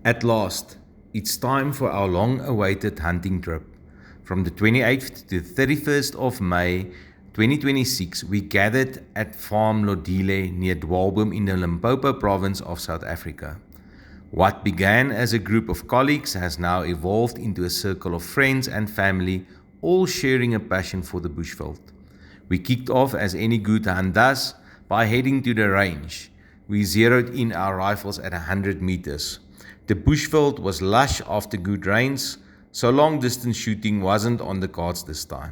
At last, it's time for our long-awaited hunting trip. From the 28th to the 31st of May 2026, we gathered at Farm Lodile near Dwaalboom in the Limpopo province of South Africa. What began as a group of colleagues has now evolved into a circle of friends and family, all sharing a passion for the bushveld. We kicked off as any good hunt does by heading to the range. We zeroed in our rifles at 100 meters. The bushveld was lush after good rains, so long distance shooting wasn't on the cards this time.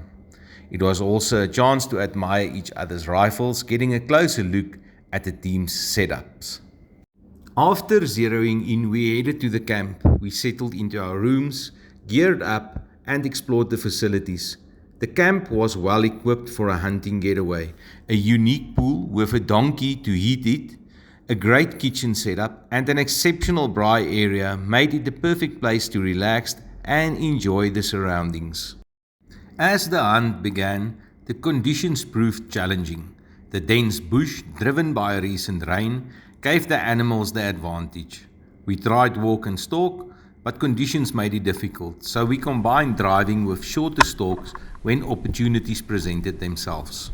It was also a chance to admire each other's rifles, getting a closer look at the team's setups. After zeroing in, we headed to the camp. We settled into our rooms, geared up, and explored the facilities. The camp was well equipped for a hunting getaway. A unique pool with a donkey to heat it, a great kitchen setup, and an exceptional braai area made it the perfect place to relax and enjoy the surroundings. As the hunt began, the conditions proved challenging. The dense bush, driven by recent rain, gave the animals the advantage. We tried walk and stalk, but conditions made it difficult, so we combined driving with shorter stalks when opportunities presented themselves.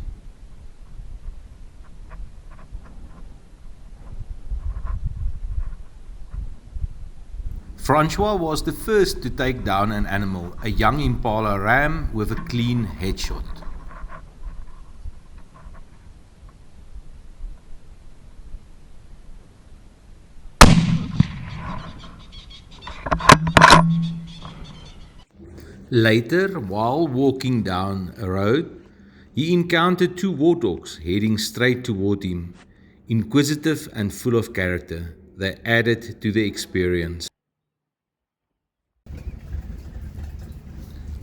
Francois was the first to take down an animal, a young impala ram with a clean headshot. Later, while walking down a road, he encountered two warthogs heading straight toward him. Inquisitive and full of character, they added to the experience.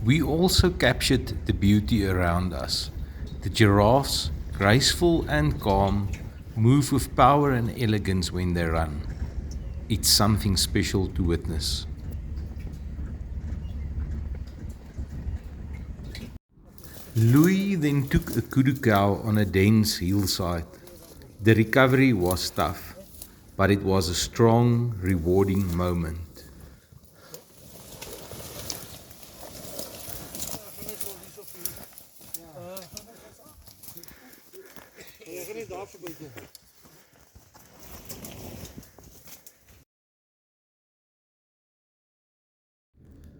We also captured the beauty around us. The giraffes, graceful and calm, move with power and elegance when they run. It's something special to witness. Louis then took a kudu cow on a dense hillside. The recovery was tough, but it was a strong, rewarding moment.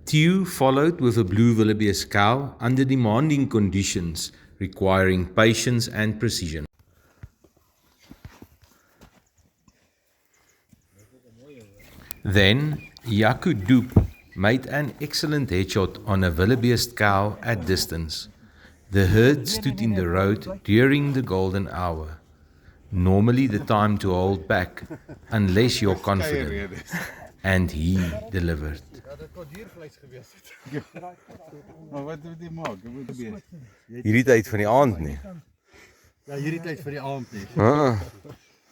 Tew followed with a blue wildebeest cow under demanding conditions requiring patience and precision. Then, Jaco Doop made an excellent headshot on a wildebeest cow at distance. The herd stood in the road during the golden hour. Normally the time to hold back, unless you're confident. And he delivered. Hierdie tyd van die aand nie. Ja, hierdie tyd vir die aand nie. Ah,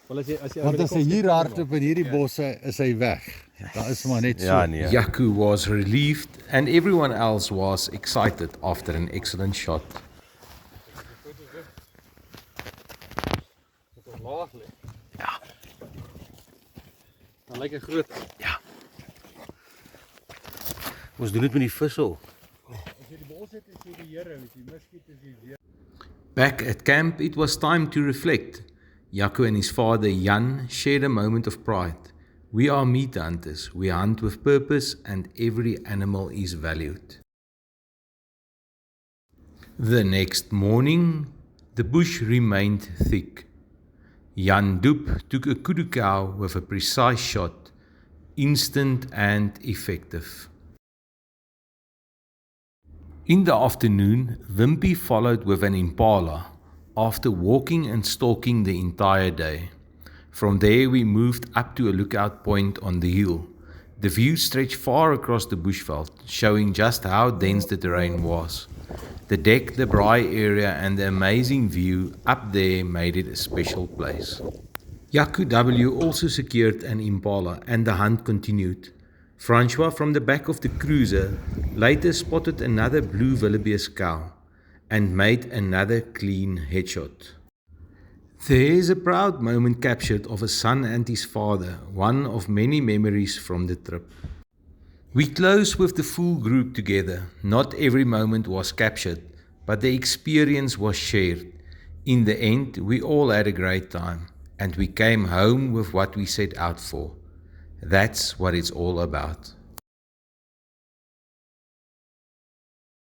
Want as hy hier hardloop in hierdie bosse, is hy weg. Daar is maar net so. ja nee. Jaco was relieved and everyone else was excited after an excellent shot. Ja. Dan lyk hy groot. Ja. Ons doen dit met die vissel. As jy die bos het, is jy die Here, as jy miskiet is jy weer. Back at camp, it was time to reflect. Jaco and his father Jan shared a moment of pride. We are meat hunters. We hunt with purpose and every animal is valued. The next morning, the bush remained thick. Jan Doop took a kudu cow with a precise shot, instant and effective. In the afternoon, Wimpy followed with an impala after walking and stalking the entire day. From there we moved up to a lookout point on the hill. The view stretched far across the bushveld, showing just how dense the terrain was. The deck, the braai area and the amazing view up there made it a special place. Jaco W also secured an impala and the hunt continued. Francois from the back of the cruiser later spotted another blue wildebeest cow and made another clean headshot. There's a proud moment captured of a son and his father, one of many memories from the trip. We closed with the full group together. Not every moment was captured, but the experience was shared. In the end, we all had a great time, and we came home with what we set out for. That's what it's all about.